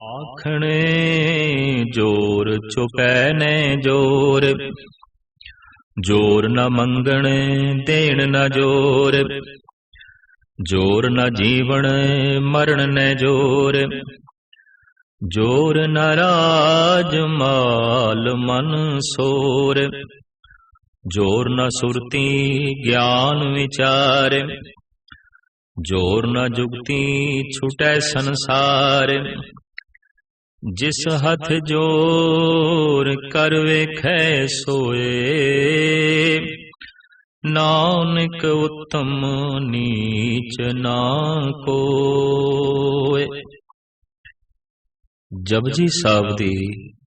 आखणे जोर चुपै ने जोर, जोर न मंगणे देण न जोर, जोर न जीवण मरण ने जोर, जोर न राज माल मन सोर, जोर न सुरती ज्ञान विचार, जोर न जुगती छुटै संसार, जिस हथ जोर कर वेखै सोए, नानक उत्तम नीच ना कोय। जपजी साहिब दी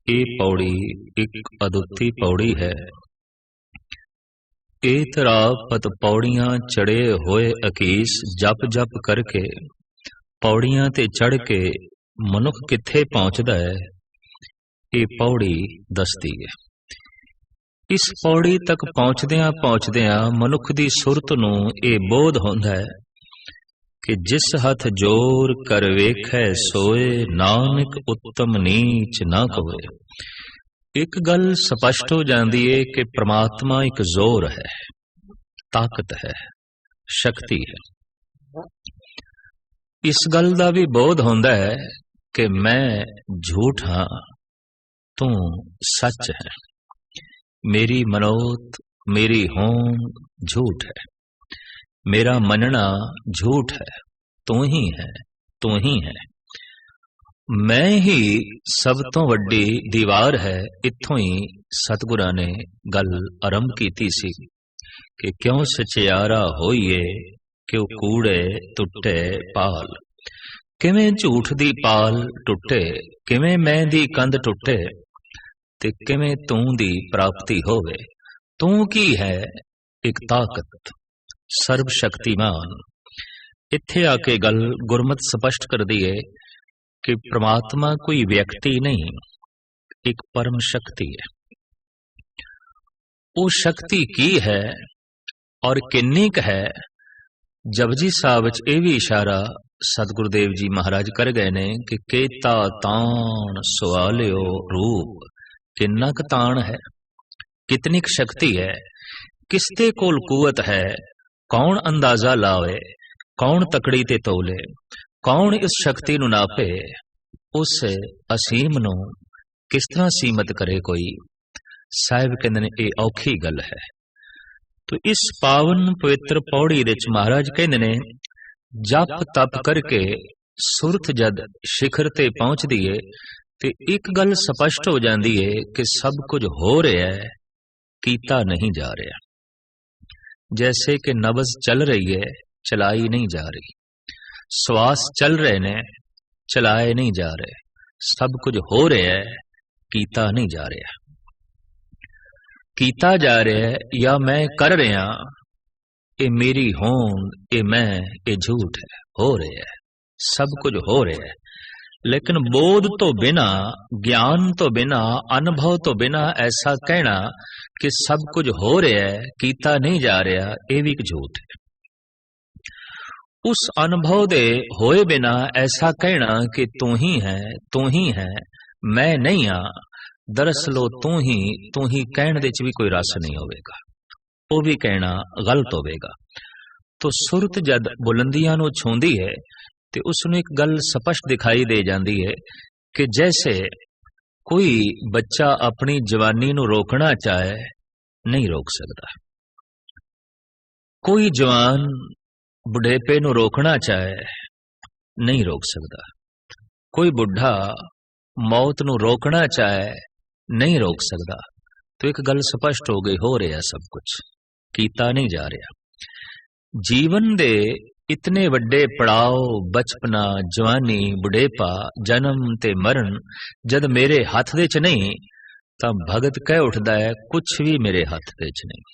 ये पौड़ी एक अदुੱਤੀ पौड़ी है। एतरापत पौड़ियां चढ़े होए अकीस जप जप करके पौड़ियां ते चढ़ के मनुख किथे पहुंचदा है, ये पौड़ी दसदी है। इस पौड़ी तक पहुंचदियां पहुंचदियां मनुख दी सुरत नूं ये बोध होंदा है कि जिस हथ जोर कर वेखै सोए, नानक उत्तम नीच ना कोय। एक गल स्पष्ट हो जाती है कि परमात्मा एक जोर है, ताकत है, शक्ति है। इस गल का भी बोध होंदा है कि मैं झूठ हाँ, तू सच है, मेरी मनोत मेरी होंद झूठ है, मेरा मनना झूठ है, तू ही है, तू ही है। मैं ही सब तो वड्डी दीवार है। इत्थों ही सतगुरां ने गल आरंभ कीती सी कि क्यों सचियारा होइए, क्यों कूड़े टुटे पाल। किवें झूठ दी पाल टुटे, किवें मैं दी कंध टुटे, ते किवें तू दी प्राप्ति होवे। तू की है? एक ताकत, सर्वशक्तिमान। इत्थे आके गल गुरमत स्पष्ट कर दी है कि परमात्मा कोई व्यक्ति नहीं, एक परम शक्ति है। वो शक्ति की है और किन्नीक है, जपजी साहिब विच यह भी इशारा सतगुरुदेव जी महाराज कर गए ने कि केता तान सवालियो रूप। किन्ना क तान है, कितनी शक्ति है, किसते कोल कुवत है, कौन अंदाजा लावे, कौन तकड़ी ते तोले, कौन इस शक्ति नु नापे, उस असीम नु किस तरह सीमित करे कोई। साहिब कहते ने ये औखी गल है। तो इस पावन पवित्र पौड़ी विच महाराज कहते ने जप तप करके सुरत जद शिखर ते पहुंचदी है ते एक गल स्पष्ट हो जाती है कि सब कुछ हो रहा है, कीता नहीं जा रहा। जैसे कि नब्ज चल रही है, चलाई नहीं जा रही, श्वास चल रहे ने, चलाए नहीं जा रहे। सब कुछ हो रहा है, कीता नहीं जा रहा। कीता जा रहा है या मैं कर रहा, ये मेरी होंद, ये मैं, ये झूठ है। हो रहा है, सब कुछ हो रहा है, लेकिन बोध तो बिना, ज्ञान तो बिना, अनुभव तो बिना ऐसा कहना कि सब कुछ हो रहा है, कीता नहीं जा रहा, ये भी एक झूठ है। उस अनुभव दे होए बिना ऐसा कहना कि तू ही है, मैं नहीं हाँ, दरअसल तू ही कहने दे भी कोई रस नहीं होगा, वो भी कहना गलत होगा। तो सुरत जद बुलंदियां नूं छूंदी है तो उसनूं एक गल स्पष्ट दिखाई दे जाती है कि जैसे कोई बच्चा अपनी जवानी नूं रोकना चाहे, नहीं रोक सकता। कोई जवान बुढ़ेपे नूं रोकना चाहे, नहीं रोक सकता। कोई बुढ़ा मौत नूं रोकना चाहे, नहीं रोक सकता। तो एक गल स्पष्ट हो गई, हो रहा सब कुछ, कीता नहीं जा रहा। जीवन दे इतने वड्डे पड़ाव, बचपना, जवानी, बुढ़ेपा, जन्म ते मरण जद मेरे हाथ दे च नहीं, तां भगत कह उठदा है कुछ भी मेरे हाथ दे च नहीं।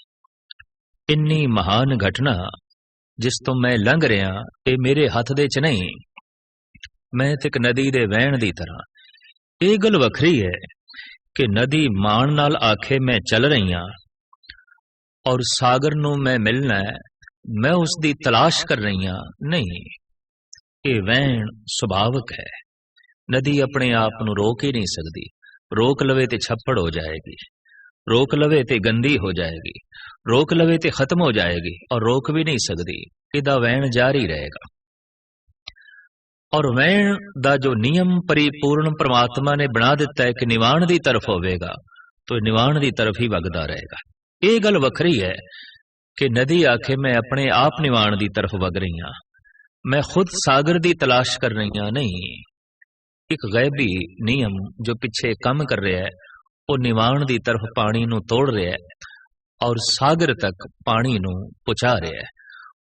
इन्नी महान घटना जिस तो मैं लंघ रहा, ये मेरे हाथ दे च नहीं। मैं ते एक नदी दे वहण दी तरह। ये गल वखरी है कि नदी मान नाल आखे मैं चल रही हाँ और सागर नूं मैं मिलना है, मैं उसकी तलाश कर रही हाँ। नहीं, ये वहण सुभावक है, नदी अपने आप ਨੂੰ रोक ही नहीं सकती। रोक लवे ते छप्पड़ हो जाएगी, रोक लवे ते गंदी हो जाएगी, रोक लवे ते खत्म हो जाएगी, और रोक भी नहीं सकती। इहदा वैण जारी रहेगा। और वैण दा जो नियम परिपूर्ण परमात्मा ने बना दिता है कि निवाण दी तरफ होवेगा, तो निवाण दी तरफ ही वगदा रहेगा। ये गल वखरी है कि नदी आखे मैं अपने आप निवाण दी तरफ वग रही हाँ, मैं खुद सागर दी तलाश कर रही हाँ, नहीं। एक गैबी नियम जो पिछे काम कर रहा है, वो निवाण दी तरफ पानी नू तोड़ रहा है और सागर तक पानी नू पहुंचा रहा है।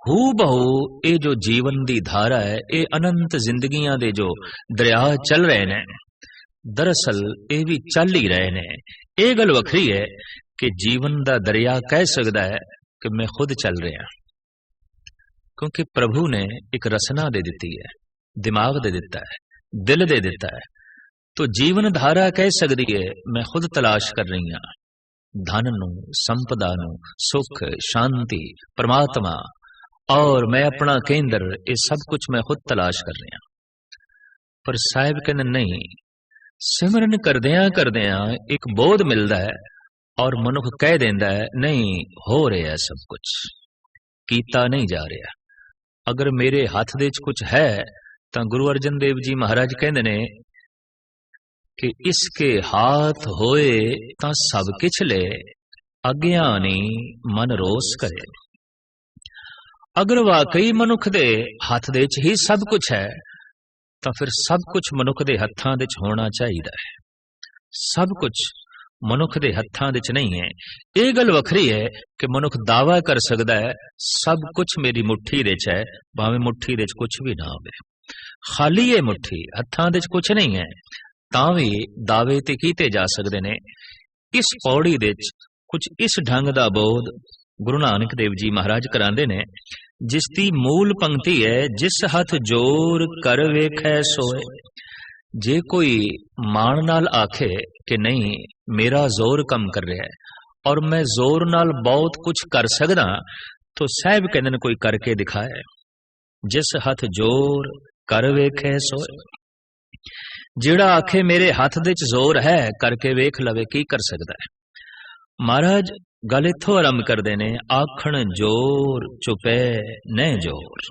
हू बहु ये जो जीवन दी धारा है, ये अनंत जिंदगियां दे जो दरिया चल रहे ने, दरअसल ये भी चल ही रहे ने। ये गल वखरी है कि जीवन दा दरिया कह सकता है कि मैं खुद चल रहा, क्योंकि प्रभु ने एक रसना दे दी है, दिमाग दे दिता है, दिल दे दिता है। तो जीवन धारा कह सकती है मैं खुद तलाश कर रही हाँ, धन नू, संपदा नू, सुख, शांति, परमात्मा, और मैं अपना केंद्र, ये सब कुछ मैं खुद तलाश कर रहा। पर साहिब कहते नहीं, सिमरन करदिया एक बोध मिलता है और मनुख कह देंदा है नहीं हो रहा सब कुछ, कीता नहीं जा रहा। अगर मेरे हाथ दे कुछ है तो गुरु अर्जन देव जी महाराज कहते ने कि इसके हाथ होए ता सब किछ ले, अज्ञानी मन रोस करे। अगर वाकई मनुख दे हाथ दे ही सब कुछ है तो फिर सब कुछ मनुख दे हत्थां दे होना चाहिए है। सब कुछ मनुख दे हत्थां दे नहीं है। ये गल वखरी है कि मनुख दावा कर सकता है सब कुछ मेरी मुट्ठी दे है, भावें मुट्ठी दे कुछ भी ना होवे, खाली है मुट्ठी, हत्थां दे कुछ नहीं है, तां भी दावे ते कीते जा सकते ने। इस पौड़ी दे कुछ इस ढंग दा बोध गुरु नानक देव जी महाराज करांदे ने, जिसकी मूल पंक्ति है जिस हथ जोर कर वेखै सोए। जे कोई मान नाल आखे कि नहीं मेरा जोर कम कर रहा है और मैं जोर नाल बहुत कुछ कर सकदा, तो साहब कहते कोई करके दिखाए। जिस हथ जोर कर वेखै सोए, जेड़ा आखे मेरे हाथ दे जोर है करके वेख लवे की कर सकता है। महाराज गल इथों आरंभ करते ने, आखण जोर चुपे न जोर।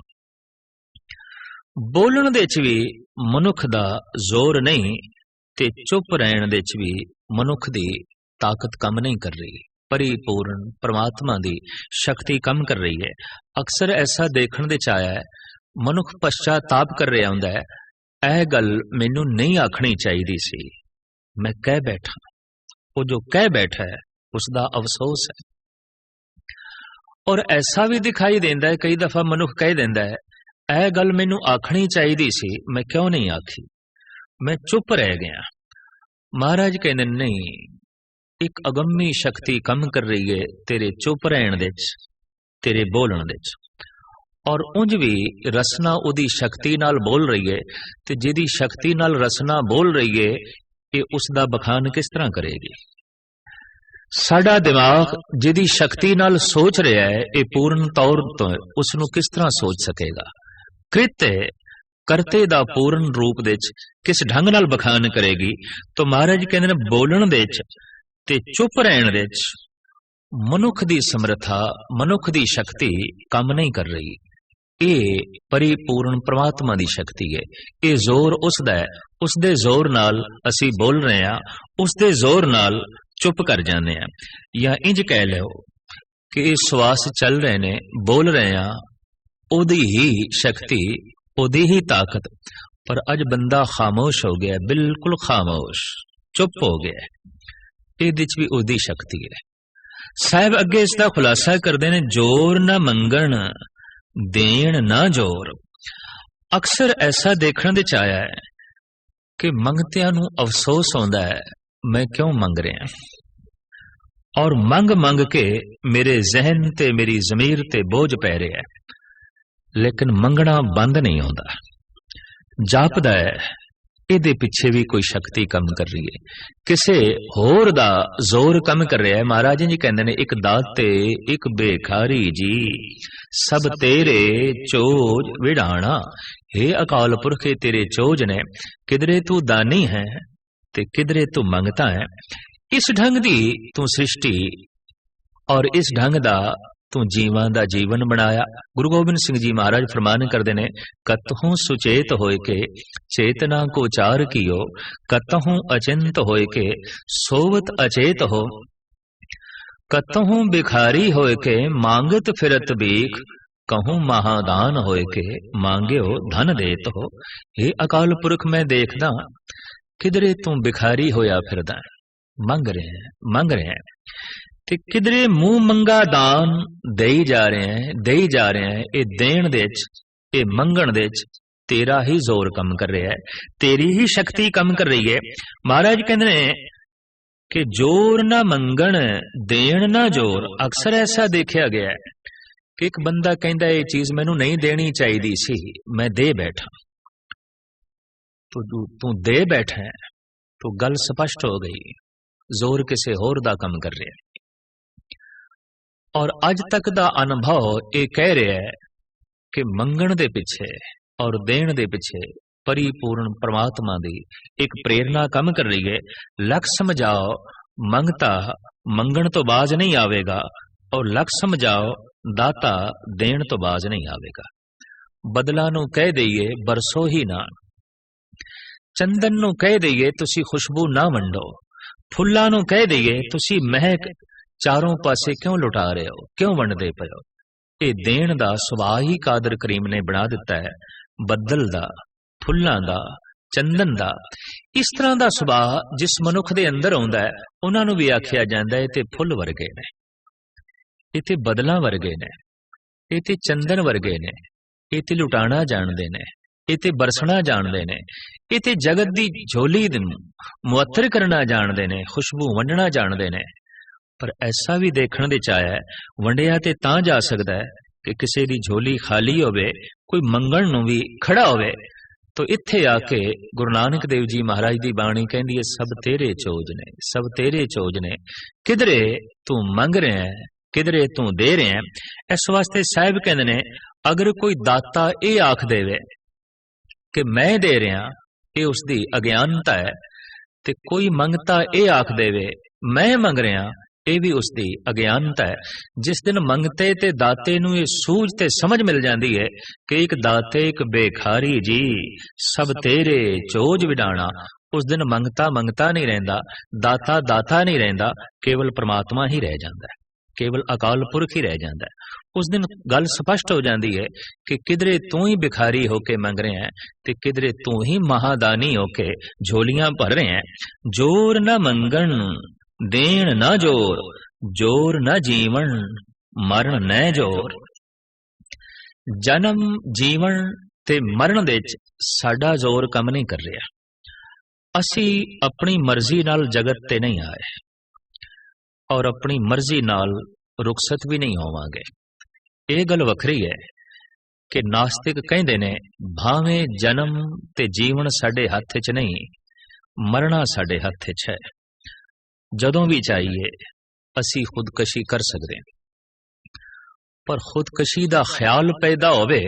बोलण दे च भी मनुख दा जोर नहीं ते चुप रहन दे च भी मनुख दी ताकत कम नहीं कर रही, परिपूर्ण परमात्मा दी शक्ति कम कर रही है। अक्सर ऐसा देखने दे चाया है, मनुख पश्चाताप कर रहा हुंदा है, यह गल मैनू नहीं आखनी चाहिए सी, मैं कह बैठा। वो जो कह बैठा है उसका अफसोस है। और ऐसा भी दिखाई देता है कई दफा मनुख कह देता है यह गल मैनू आखनी चाहिए सी, मैं क्यों नहीं आखी, मैं चुप रह गया। महाराज कहते नहीं, एक अगम्मी शक्ति कम कर रही है तेरे चुप रहन दे, तेरे बोलण दे, और उंज भी रसना उदी शक्ति नाल बोल रही है। ते जिदी शक्ति नाल रसना बोल रही है, ये उसका बखान किस तरह करेगी। साडा दिमाग जिदी शक्ति नाल सोच रहा है, ये पूर्ण तौर तो उसनु किस तरह सोच सकेगा। कृत्य करते दा पूर्ण रूप दे किस ढंग नाल बखान करेगी। तो महाराज कहते बोलण दे ते चुप रहन दे मनुख दी समर्था, मनुख दी शक्ति काम नहीं कर रही। ये परिपूर्ण परमात्मा दी शक्ति है। ये जोर उसदा है, उसदे जोर नाल असी बोल रहे हैं, उसदे जोर नाल चुप कर जाने हैं। या इंज कह लो कि ये श्वास चल रहे ने, बोल रहे हैं, ओदी ही शक्ति, ओदी ही ताकत। पर अज बंदा खामोश हो गया, बिल्कुल खामोश, चुप हो गया, ये भी ओदी शक्ति है। साहब अगे इसका खुलासा करते ने, जोर न मंगण देण ना जोर। अक्सर ऐसा देखने दे चाया है कि मंगतियां नू अफसोस होंदा है मैं क्यों मंग रहा, और मंग मंग के मेरे जहन ते मेरी जमीर ते बोझ पै रहा है, लेकिन मंगना बंद नहीं होता। जापदा है ਇਹਦੇ ਪਿੱਛੇ ਵੀ ਕੋਈ ਸ਼ਕਤੀ ਕੰਮ ਕਰ ਰਹੀ ਹੈ, ਕਿਸੇ ਹੋਰ ਦਾ ਜ਼ੋਰ ਕੰਮ ਕਰ ਰਿਹਾ ਹੈ। ਮਹਾਰਾਜ ਜੀ ਕਹਿੰਦੇ ਨੇ, ਇੱਕ ਦਾਤੇ ਇੱਕ ਬੇਖਾਰੀ ਜੀ, ਸਭ ਤੇਰੇ ਚੋਜ ਵਿੜਾਣਾ। हे ਅਕਾਲ ਪੁਰਖ, ਤੇਰੇ ਚੋਜ ਨੇ, ਕਿਧਰੇ ਤੂੰ ਦਾਨੀ ਹੈ ਤੇ ਕਿਧਰੇ ਤੂੰ ਮੰਗਤਾ ਹੈ। ਇਸ ਢੰਗ ਦੀ ਤੂੰ ਸ੍ਰਿਸ਼ਟੀ ਔਰ ਇਸ ਢੰਗ ਦਾ ਤੂੰ ਜੀਵਾਂ ਦਾ ਜੀਵਨ ਬਣਾਇਆ। ਗੁਰੂ ਗੋਬਿੰਦ ਸਿੰਘ ਜੀ ਮਹਾਰਾਜ ਫਰਮਾਨ ਕਰਦੇ ਨੇ, ਕਤਹੋਂ ਸੁਚੇਤ ਹੋਏ ਕੇ ਚੇਤਨਾ ਕੋ ਚਾਰ ਕੀਓ, ਕਤਹੋਂ ਅਚਿੰਤ ਹੋਏ ਕੇ ਸੋਵਤ ਅਚੇਤ ਹੋ, ਕਤਹੋਂ ਬਿਖਾਰੀ ਹੋਏ ਕੇ ਮਾंगत फिरत भीख, कहूं महादान होए के मांगियो धन देत हो। हे अकाल पुरख, मैं देखदा किधरे तू बिखारी होया फिरदा, मंग रहे हैं ते किधरे मुंह मंगा दान देई जा रहे हैं। ये देण दे च, ये मंगण दे च तेरा ही जोर कम कर रहा है, तेरी ही शक्ति कम कर रही है। महाराज कहते हैं कि जोर ना मंगण देण ना जोर। अक्सर ऐसा देखा गया है कि एक बंदा कहता है, ये चीज मैनू नहीं देनी चाहिए सी, मैं दे बैठा। तो तू दे बैठा है तो गल स्पष्ट हो गई, जोर किसी होर दा कम कर रहा है। और अज तक दा अनुभव ये कह रहा है कि मंगण दे पिछे और देण दे पिछे परिपूर्ण परमात्मा दी एक प्रेरणा कम कर रही है। लख समझाओ मंगता मंगण तो बाज नहीं आवेगा, और लख समझाओ दाता देण तो बाज नहीं आवेगा। बदला नू कह दईए बरसो ही ना, चंदन नू कह दईए तुसी खुशबू ना वंडो, फुल्लां नू कह दईए तुसी महक चारों पासे क्यों लुटा रहे हो, क्यों वंडदे पे हो। ये देण दा सुभाव ही कादर करीम ने बना दिता है, बदल दा, फुल्लां दा, चंदन दा। इस तरह दा सुभाव जिस मनुख दे अंदर आउंदा है, उन्हां नू भी आखिया जांदा है ते फुल वर्गे ने, ये ते बदलां वर्गे ने, ये ते चंदन वर्गे ने, ये ते लुटाना जानदे ने, ये ते बरसना जानदे ने, ये ते जगत दी झोली नूं मुअत्तर करना जानदे ने, खुशबू वंडना जानदे ने। पर ऐसा भी देखने दे चाया है, वंडिया ते तां जा सकदा है कि किसी दी झोली खाली होवे, कोई मंगण नूं भी खड़ा होवे। तो इत्थे आके गुरु नानक देव जी महाराज दी बाणी कहंदी है, सब तेरे चोज ने, सब तेरे चोज ने, किधरे तू मंग रहे हैं, किधरे तू दे रहे हैं। इस वास्ते साहिब कहंदे ने, अगर कोई दाता ये आख देवे कि मैं दे रहा, ये उसकी अज्ञानता है, ते कोई मंगता ये आख देवे मैं मंग रहा, ये भी उसकी अज्ञानता है। जिस दिन मंगते ते दाते नूं ये सूझ ते समझ मिल जाती है कि एक दाते एक बेखारी जी, सब तेरे चोज विडाणा, उस दिन मंगता मंगता नहीं रहिंदा, दाता दाता नहीं रहिंदा, केवल परमात्मा ही रह जाता है, केवल अकाल पुरख ही रह जाता है। उस दिन गल स्पष्ट हो जाती है कि किधरे तू ही भिखारी होके मंग रहे हैं ते किधरे तू ही महादानी होके झोलियां भर रहे हैं। जोर न मंगण देण न जोर, जोर न जीवन मरण न जोर। जन्म जीवन ते मरण दे विच साडा जोर कम नहीं कर रहा। असी अपनी मर्जी नाल जगत ते नहीं आए और अपनी मर्जी नाल रुखसत भी नहीं होवांगे। ये गल वखरी है कि नास्तिक कहंदे ने, भावें जन्म ते जीवन साडे हथ च नहीं, मरना साडे हथ च है। जदों भी चाहिए असी खुदकशी कर सकते हैं, पर खुदकशी दा ख्याल पैदा होवे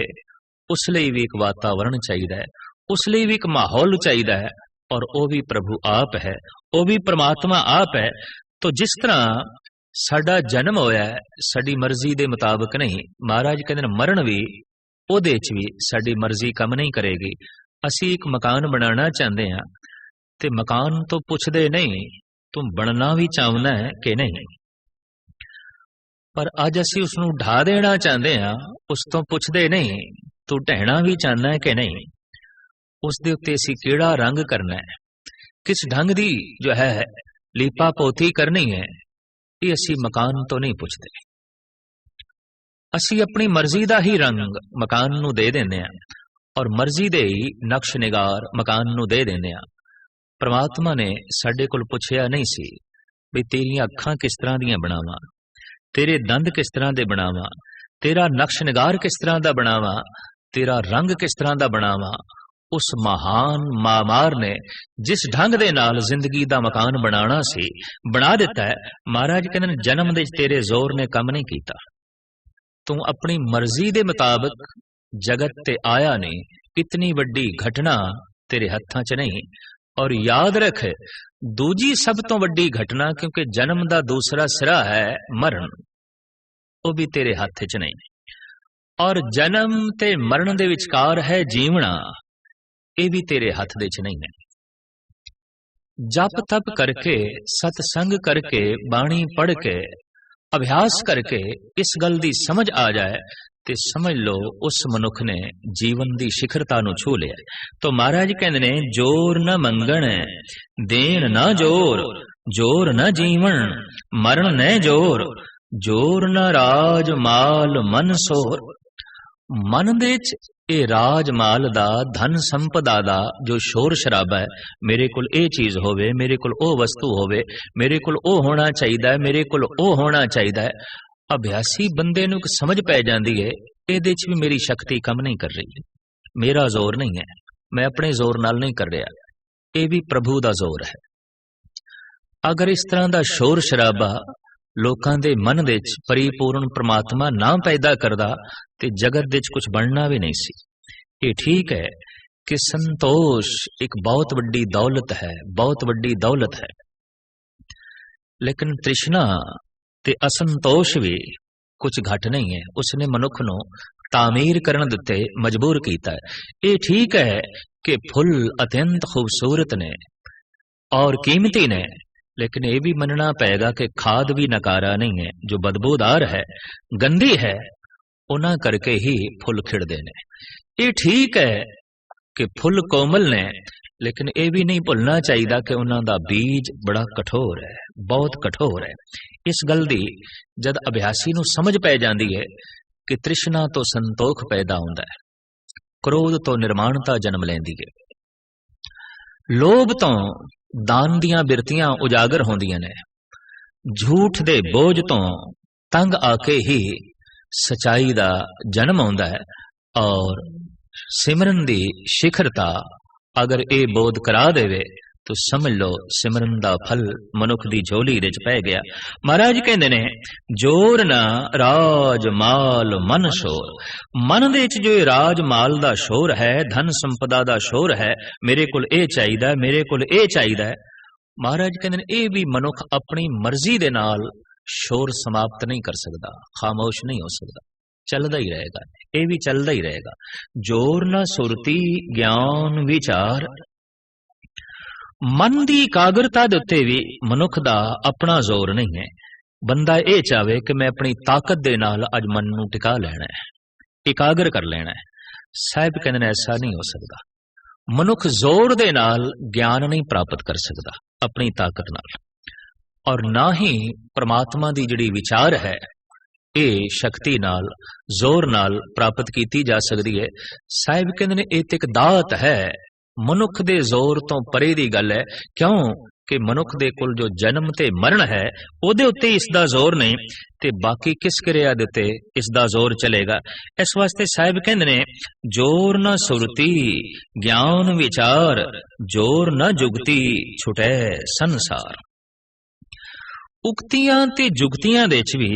उस लिए भी एक वातावरण चाहिए है, उस लिए भी एक माहौल चाहिए है, और वो भी प्रभु आप है, वो भी परमात्मा आप है। तो जिस तरह साडा जन्म होया है साडी मर्जी दे मुताबिक नहीं, महाराज कहते हैं मरण भी ओदे च भी साडी मर्जी कम नहीं करेगी। असी एक मकान बनाना चाहते हैं ते मकान तो पुछदे नहीं तुम बनना भी चाहना है कि नहीं, पर अज असी उसनू ढा देना चाहते हैं, उस तो पुछदे नहीं तू ढहना भी चाहना है कि नहीं, उस दे उत्ते असी केड़ा रंग करना है, किस ढंग दी जो है लीपा पोथी करनी है, ये असी मकान तो नहीं पुछते। असी अपनी मर्जी दा ही रंग मकान नू दे देने हैं और मर्जी दे ही नक्श निगार मकान नू दे देने हैं। परमात्मा ने साडे कोल पुछया नहीं सी भी तेरियां अखां किस तरह दियां बनावां, तेरे दंद किस तरह दे बनावां, तेरा नक्श निगार किस तरह दा बनावां, तेरा रंग किस तरह दा बनावां। उस महान मामार ने जिस ढंग दे नाल जिंदगी दा मकान बनाना सी बना दिता है। महाराज कहंदे जन्म दे तेरे जोर ने काम नहीं कीता, तू अपनी मर्जी दे मुताबिक जगत ते आया नहीं। इतनी वड्डी घटना तेरे हत्थां च नहीं। और याद रख दूजी सब तो वड्डी घटना, क्योंकि जन्म दा दूसरा सिरा है मरण, वो भी तेरे हथ च नहीं। और जन्म ते मरण दे विचकार है जीवना, ये भी तेरे हथ दे च नहीं है। जप तप करके सतसंग करके बाणी पढ़ के अभ्यास करके इस गल दी समझ आ जाए ते समझ लो उस मनुख ने जीवन दी शिखरता नू छू लिया। तो महाराज कहंदे ने जोर न मंगण देन न जोर, जोर न जीवन मरण न जोर, जोर न राज माल मन सोर। मन दे च ਇਹ ਰਾਜ ਮਾਲ ਦਾ ਧਨ ਸੰਪਦਾ ਦਾ ਜੋ ਸ਼ੋਰ ਸ਼ਰਾਬਾ ਹੈ, ਮੇਰੇ ਕੋਲ ਇਹ ਚੀਜ਼ ਹੋਵੇ, ਮੇਰੇ ਕੋਲ ਉਹ ਵਸਤੂ ਹੋਵੇ, ਮੇਰੇ ਕੋਲ ਉਹ ਹੋਣਾ ਚਾਹੀਦਾ ਹੈ, ਮੇਰੇ ਕੋਲ ਉਹ ਹੋਣਾ ਚਾਹੀਦਾ ਹੈ। ਅਭਿਆਸੀ ਬੰਦੇ ਨੂੰ ਸਮਝ ਪੈ ਜਾਂਦੀ ਹੈ ਇਹਦੇ 'ਚ ਵੀ ਮੇਰੀ ਸ਼ਕਤੀ ਕੰਮ ਨਹੀਂ ਕਰ ਰਹੀ, ਮੇਰਾ ਜ਼ੋਰ ਨਹੀਂ ਹੈ, ਮੈਂ ਆਪਣੇ ਜ਼ੋਰ ਨਾਲ ਨਹੀਂ ਕਰ ਰਿਹਾ, ਇਹ ਵੀ ਪ੍ਰਭੂ ਦਾ ਜ਼ੋਰ ਹੈ। ਅਗਰ ਇਸ ਤਰ੍ਹਾਂ ਦਾ ਸ਼ੋਰ ਸ਼ਰਾਬਾ ਲੋਕਾਂ ਦੇ ਮਨ ਦੇ ਵਿੱਚ ਪਰਿਪੂਰਨ ਪ੍ਰਮਾਤਮਾ ਨਾ ਪੈਦਾ ਕਰਦਾ ਤੇ ਜਗਤ ਦੇ ਵਿੱਚ ਕੁਝ ਬਣਨਾ ਵੀ ਨਹੀਂ ਸੀ। ਇਹ ਠੀਕ ਹੈ ਕਿ ਸੰਤੋਸ਼ ਇੱਕ ਬਹੁਤ ਵੱਡੀ ਦੌਲਤ ਹੈ, ਬਹੁਤ ਵੱਡੀ ਦੌਲਤ ਹੈ, ਲੇਕਿਨ ਤ੍ਰਿਸ਼ਨਾ ਤੇ ਅਸੰਤੋਸ਼ ਵੀ ਕੁਝ ਘੱਟ ਨਹੀਂ ਹੈ। ਉਸਨੇ ਮਨੁੱਖ ਨੂੰ ਤਾਮੀਰ ਕਰਨ ਦੇ ਉੱਤੇ ਮਜਬੂਰ ਕੀਤਾ ਹੈ। ਇਹ ਠੀਕ ਹੈ ਕਿ ਫੁੱਲ ਅਤਿਅੰਤ ਖੂਬਸੂਰਤ ਨੇ ਔਰ ਕੀਮਤੀ ਨੇ, लेकिन यह भी मनना पेगा कि खाद भी नकारा नहीं है, जो बदबूदार है गंदी है उन्हां करके ही फुल खिड़दे ने। ये ठीक है कि फुल कोमल ने, लेकिन यह भी नहीं भुलना चाहिए कि उन्हां दा बीज बड़ा कठोर है, बहुत कठोर है। इस गल दी जद अभ्यासी नूं समझ पै जांदी है कि तृष्णा तो संतोख पैदा हुंदा है, क्रोध तो निर्माणता जन्म लैंदी है, लोभ तो दान दियां बिरतियां उजागर होंदियां ने, झूठ दे बोझ तो तंग आके ही सच्चाई दा जन्म आउंदा है। और सिमरन दी शिखरता अगर ए बोध करा देवे तो समझ लो सिमरन दा फल मनुख दी झोली दे च पै गया। महाराज कहंदे ने जोर ना राज माल मन शोर। मन दे च जो राज माल दा शोर है, धन संपदा दा शोर है, मेरे कोल ए चाहिदा, मेरे कोल ए चाहिदा है, महाराज कहंदे ने ए भी मनुख अपनी मर्जी दे नाल शोर समाप्त नहीं कर सकदा, खामोश नहीं हो सकदा, चलदा ही रहेगा, ए भी चलदा ही रहेगा। जोर ना सुरती ज्ञान विचार। मन की एकाग्रता दे उत्ते भी मनुख दा अपना जोर नहीं है। बंदा ये चाहे कि मैं अपनी ताकत दे नाल अज मन नूं टिका लेना है, एकाग्र कर लेना है, साहिब कहंदे ने ऐसा नहीं हो सकता। मनुख जोर दे नाल ज्ञान नहीं प्राप्त कर सकता अपनी ताकत नाल, और ना ही परमात्मा दी जिहड़ी विचार है ये शक्ति नाल जोर नाल प्राप्त कीती जा सकती है। साहिब कहंदे ने ये ते इक दात है, मनुख दे जोर तो परे दी गल है। क्यों कि मनुख दे कोल जो जन्म ते मरण है ओदे उत्ते इसदा जोर नहीं, ते बाकी किस क्रिया दे उत्ते इसदा जोर चलेगा। इस वास्ते साहिब कहंदे ने जोर न सुरती ज्ञान विचार, जोर न जुगती छुटे संसार। उक्तियां ते जुगतियां दे च भी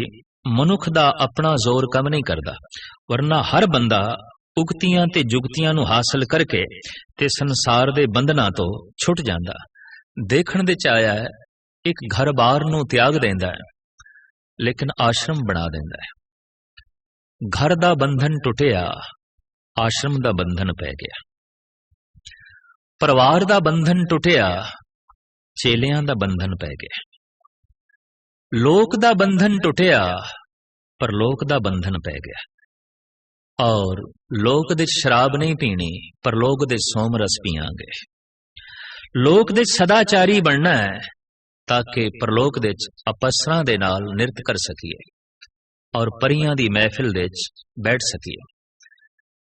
मनुख दा अपना जोर कम नहीं करदा, वरना हर बंदा उगतियां ते जुगतियां नूं हासिल करके ते संसार दे बंधना तो छुट जांदा। देखण दे च आया है एक घर बार नूं त्याग देंदा है, लेकिन आश्रम बना देंदा है। घर दा बंधन टुटिया, आश्रम दा बंधन पै गया। परिवार दा बंधन टुटिया, चेलियां दा बंधन पै गया। लोक दा बंधन टुटिया, परलोक दा बंधन पै गया। और लोक दे शराब नहीं पीनी, परलोक दे सोम रस पियांगे। लोक दे सदाचारी बनना है ताकि परलोक दे अपसरां दे नाल निरत कर सकीए और परियां दी महफिल दे बैठ सकीए।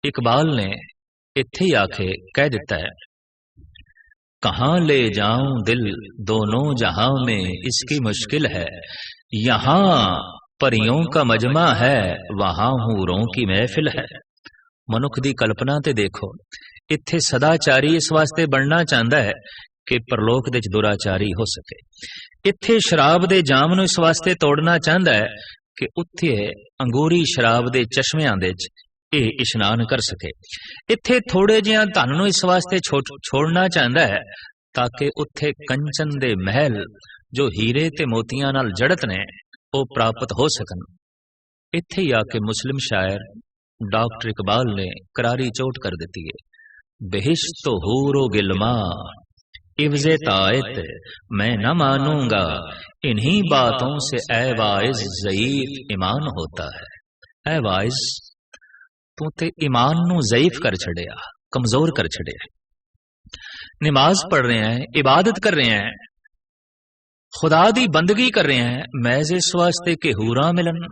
इकबाल ने इत्थे ही आके कह दिता है, कहां ले जाऊं दिल दोनों जहां में इसकी मुश्किल है, यहां परियों का मजमा है, वहां हूरों की महफिल है। मनुख दी कल्पना ते देखो, इत्थे सदाचारी इस वास्ते बनना चाहता है कि परलोक दे च दुराचारी हो सके। इत्थे शराब दे जाम नूं इस वास्ते तोड़ना चाहता है कि उत्थे अंगूरी शराब दे चश्मियां दे च ਇਹ इशनान कर सके। इत्थे थोड़े जिहा धन नूं इस वास्ते छोड़ना चाहता है ताकि उत्थे कंचन दे महल जो हीरे ते मोतियां नाल जड़त ने वो प्राप्त हो सकन। इत्थे ही आके मुस्लिम शायर डॉक्टर इकबाल ने करारी चोट कर देती है, बेहिश्तो हूरो गिलमा इवज़े तायत मैं न मानूंगा, इन्हीं बातों से ऐ वाइज ज़ईफ ईमान होता है। ऐ वाइज तू ते ईमान नू ज़ईफ कर छड़िया, कमजोर कर छड़िया। नमाज पढ़ रहे हैं, इबादत कर रहे हैं, खुदा दी बंदगी कर रहे हैं, महज इस वास्ते के हूरा मिलन,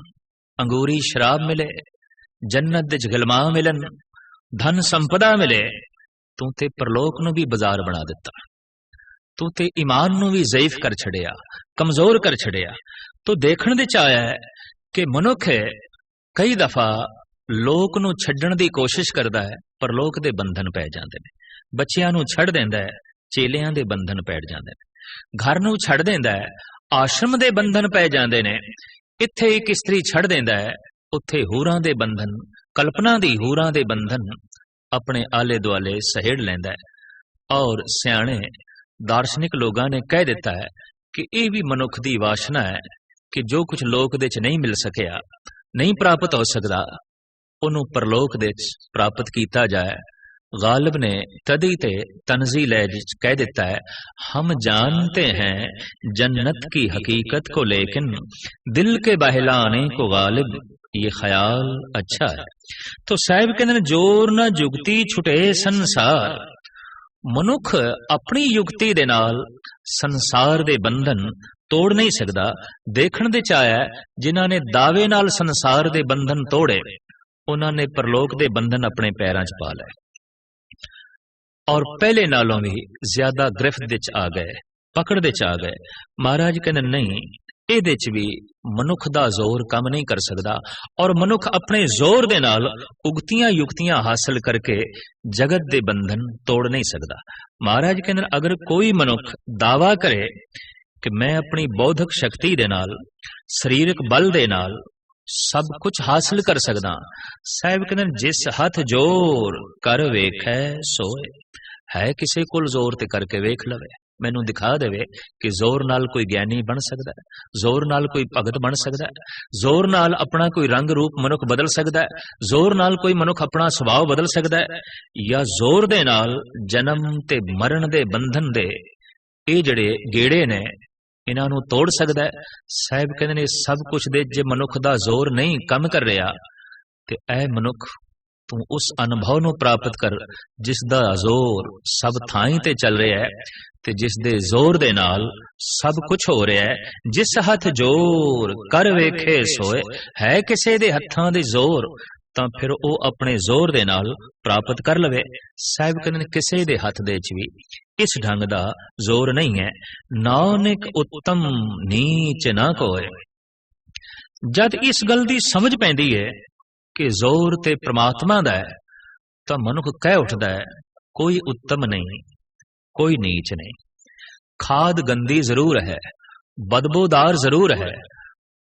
अंगूरी शराब मिले, जन्नत दे गलमा मिलन, धन संपदा मिले, तू ते परलोक नू भी बाजार बना दिता। तू ते ईमान नू भी ज़ईफ कर छड़िया, कमजोर कर छड़िया। तो देखण दे च आया है कि मनुख कई दफा लोक नू छड्डण दी कोशिश करदा है, पर लोक दे बंधन पै जांदे ने। बच्चियां नू छड़ देंदा है, चेलियां दे बंधन पै जांदे ने। घर नू छड़ देंदा है, आश्रम दे बंधन पै जांदे ने। इत्थे एक स्त्री छड़ देंदा है, उत्थे हूरां दे बंधन, कल्पना दी हूरां दे बंधन अपने आले दुआले सहेड़ लैंदा है। और सियाणे दार्शनिक लोगां ने कह दिता है कि यह भी मनुख दी वासना है कि जो कुछ लोक दे च नहीं मिल सकिया, नहीं प्राप्त हो सकता, उन्हों परलोक दे प्राप्त किया जाए। गालिब ने तदी ते तंजील कह देता है, हम जानते हैं जन्नत की हकीकत को, लेकिन दिल के बहलाने को गालिब ये ख्याल अच्छा है। तो साहिब कहते जोर न जुगती छुटे संसार। मनुख अपनी युक्ति दे नाल संसार दे बंधन तोड़ नहीं सकता। देखण दे चाया जिन्हां ने दावे नाल संसार दे बंधन तोड़े, उन्होंने परलोक दे बंधन अपने पैरां च पा लए और पहले नालों भी ज्यादा गिरफ्त दे च आ गए, पकड़ दे च आ गए। महाराज कहते नहीं, इहदे च भी मनुख दा जोर काम नहीं कर सकता और मनुख अपने जोर दे नाल उगतियां युक्तियां हासिल करके जगत दे बंधन तोड़ नहीं सकता। महाराज कहते अगर कोई मनुख दावा करे कि मैं अपनी बौद्धिक शक्ति दे नाल, शरीरक बल दे नाल सब कुछ हासिल कर सकदा, साहिब कहते जिस हथ जोर कर वेखै सोए। है किसी कोल जोर ते करके वेख लवे, मैनू दिखा देवे कि जोर नाल कोई ज्ञानी बन सकता है, जोर नाल कोई भगत बन सकता है, जोर नाल अपना कोई रंग रूप मनुख बदल सकता है, जोर नाल कोई मनुख अपना सुभाव बदल सकता है, या जोर दे नाल जन्म ते मरण दे बंधन दे ये जड़े गेड़े ने इन्हां नूं तोड़ सकता है। साहिब कहते ने सब कुछ दे जे मनुख दा जोर नहीं कम कर रहा ते ऐ मनुख तू उस अनुभव नूं प्राप्त कर जिस दा जोर सब थाई ते चल रहा है ते जिस दे जोर दे नाल सब कुछ हो रहा है। जिस हथ जोर कर वेखे सोए, है किसी दे हत्थां दे जोर तां फिर वो अपने जोर दे नाल प्राप्त कर लवे। साहिब कहते किसी दे हथ दे च भी इस ढंग दा जोर नहीं है। नानक उत्तम नीच ना कोय। जद इस गल दी समझ पैंदी है कि जोर ते परमात्मा दा है तां मनुख कह उठदा है कोई उत्तम नहीं, कोई नीच नहीं। खाद गंदी जरूर है, बदबूदार जरूर है,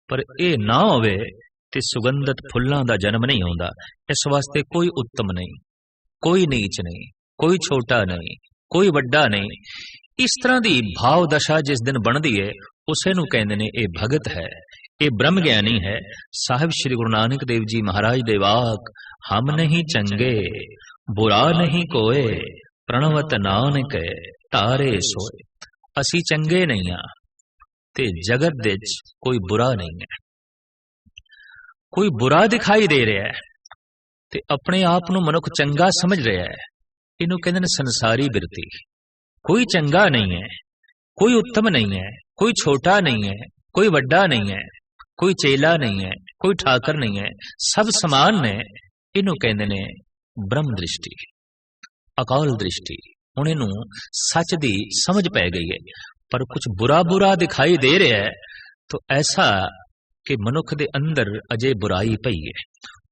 पर यह ना होवे ते सुगंधत फुल्लां दा जन्म नहीं होंदा। इस वास्ते कोई उत्तम नहीं, कोई नीच नहीं, कोई छोटा नहीं, कोई वड्डा नहीं। इस तरह की भाव दशा जिस दिन बनती है उसे नूं कहंदे ने ये भगत है, ये ब्रह्म ज्ञानी है। साहिब श्री गुरु नानक देव जी महाराज दे वाक, हम नहीं चंगे बुरा नहीं कोय, प्रणवत नानक तारे सोए। असी चंगे नहीं हाँ ते जगत दे कोई बुरा नहीं है। कोई बुरा दिखाई दे रहा है ते अपने आप नूं मनुख चंगा समझ रहा है, इनू कहते हैं संसारी बिरती। कोई चंगा नहीं है, कोई उत्तम नहीं है, कोई छोटा नहीं है, कोई वड्डा नहीं है, कोई चेला नहीं है, कोई ठाकर नहीं है, सब समान ने। इनू कहते ने ब्रह्म दृष्टि, अकाल दृष्टि। हुण इनू सच दी समझ पै गई है, पर कुछ बुरा बुरा दिखाई दे रहा है तो ऐसा कि मनुख दे अंदर अजे बुराई पई है।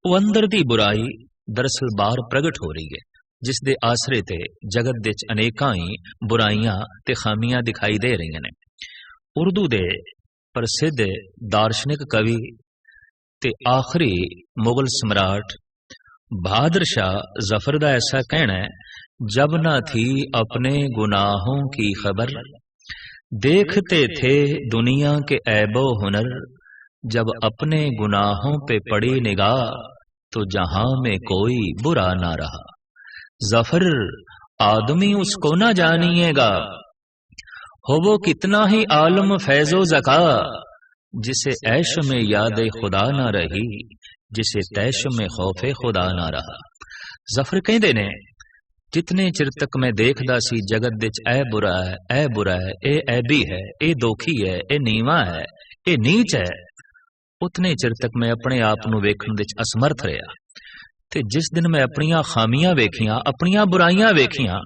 वो अंदर दी बुराई दरअसल बाहर प्रगट हो रही है। जिस दे आसरे ते जगत दे अनेकां ही बुराइयां ते खामियां दिखाई दे रही ने। उर्दू दे प्रसिद्ध दार्शनिक कवि ते आखिरी मुगल सम्राट बहादुर शाह जफर का ऐसा कहना है, जब न थी अपने गुनाहों की खबर, देखते थे दुनिया के ऐबो हुनर, जब अपने गुनाहों पे पड़ी निगाह तो जहां में कोई बुरा ना रहा। जफर आदमी उसको ना जानिएगा, हो वो कितना ही आलम फैजो जका, जिसे ऐश में याद खुदा ना रही, जिसे तैश में खौफे खुदा ना रहा। जफर कहते ने, जितने चिर तक मैं देखदा सी जगत विच ऐ बुरा है, ऐ बुरा है, ए ऐबी है, ए दोखी है, ए नीवा है, ए नीच है, उतने चिर तक मैं अपने आप नूं वेखण विच असमर्थ रहा। ते जिस दिन मैं अपनियां खामियां वेखियां, अपनियां बुराइयां वेखियां,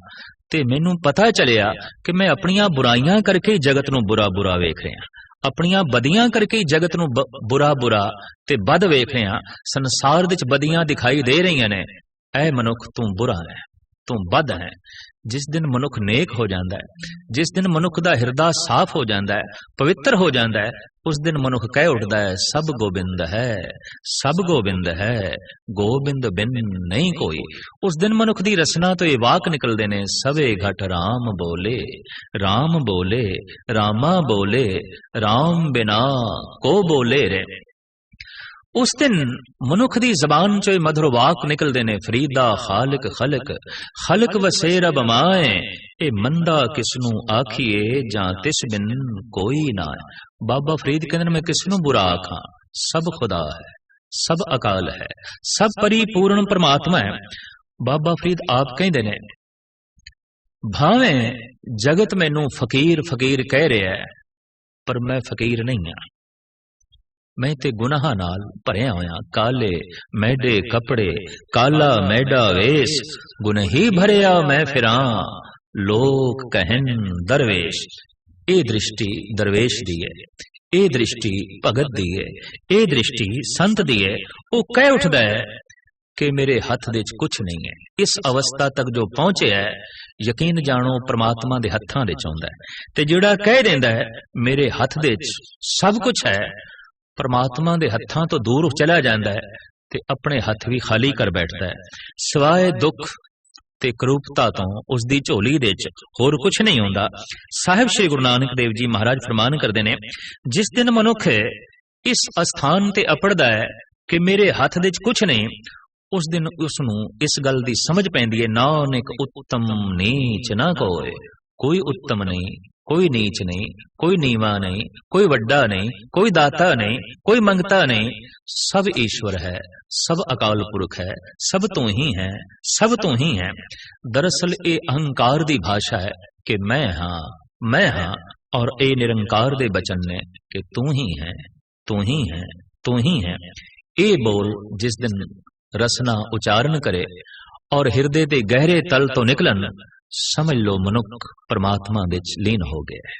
ते मैनूं पता चलिया कि मैं अपनियां बुराइयां करके जगत नूं बुरा बुरा वेख रहा, अपनियां बदियां करके जगत नूं बुरा बुरा ते बद वेख रहा। संसार विच बदियां दिखाई दे रही ने, ऐ मनुख तू बुरा है, तू बद है। जिस दिन मनुख नेक हो जाता है, जिस दिन मनुख दा हिरदा साफ हो जाता है, पवित्र हो जाता है, उस दिन मनुख कह उठता है, सब गोबिंद है, सब गोबिंद है, गोबिंद बिन नहीं कोई। उस दिन मनुख दी रसना तो ये वाक निकलते ने, सवे घट राम बोले, राम बोले, रामा बोले, राम बिना को बोले रे। उस दिन मनुख दी जबान चो मधुर वाक निकलते ने, फरीदा खालिक खलक, खलक वसेर बमाए, ए मंदा किसनू आखिए जां तिस बिन कोई ना। बाबा फरीद कहते मैं किसनू बुरा आखा, सब खुदा है, सब अकाल है, सब परिपूर्ण परमात्मा है। बाबा फरीद आप कहते ने, भावें जगत मैनू फकीर फकीर कह रहा है, पर मैं फकीर नहीं हाँ। मैं ते गुनाह नाल भरिया होया, काले मैडे कपड़े, काला मैडा वेश, गुनही भरिया मैं फिरां, लोग कहन दरवेश। ए दृष्टि दरवेश दी है, ए दृष्टि भगत दी है, ए दृष्टि संत दी है। वो कह उठदा है कि मेरे हथ दे कुछ नहीं है। इस अवस्था तक जो पहुंचे है, यकीन जानो परमात्मा दे हत्थां दे चाहुंदा है। ते जिहड़ा कह देंदा है मेरे हथ दे सब कुछ है, परमात्मा दे हत्थां तो दूर चला जाता है, ते अपने हथ भी खाली कर बैठता है। सिवाय दुख ते करूपता तो उसकी झोली दे होर कुछ नहीं होंदा। साहिब श्री गुरु नानक देव जी महाराज फरमान करते ने, जिस दिन मनुख इस स्थान ते अपड़दा है कि मेरे हथ दे कुछ नहीं, उस दिन उसनू इस गल की समझ पैंदी है, नानक उत्तम नीच ना कोई, कोई उत्तम नहीं, कोई नीच नहीं, कोई नीवा नहीं, कोई वड्डा नहीं, कोई दाता नहीं, कोई मंगता नहीं, सब ईश्वर है, सब अकाल पुरख है, सब तू ही है, सब तू ही है। दरअसल ये अहंकार दी भाषा है कि मैं हाँ, और ए निरंकार दे बचन ने कि तू ही है, तू ही है, तू ही है। ये बोल जिस दिन रसना उच्चारण करे और हृदय के गहरे तल तो निकलन, समझ लो मनुख परमात्मा विच लीन हो गया है।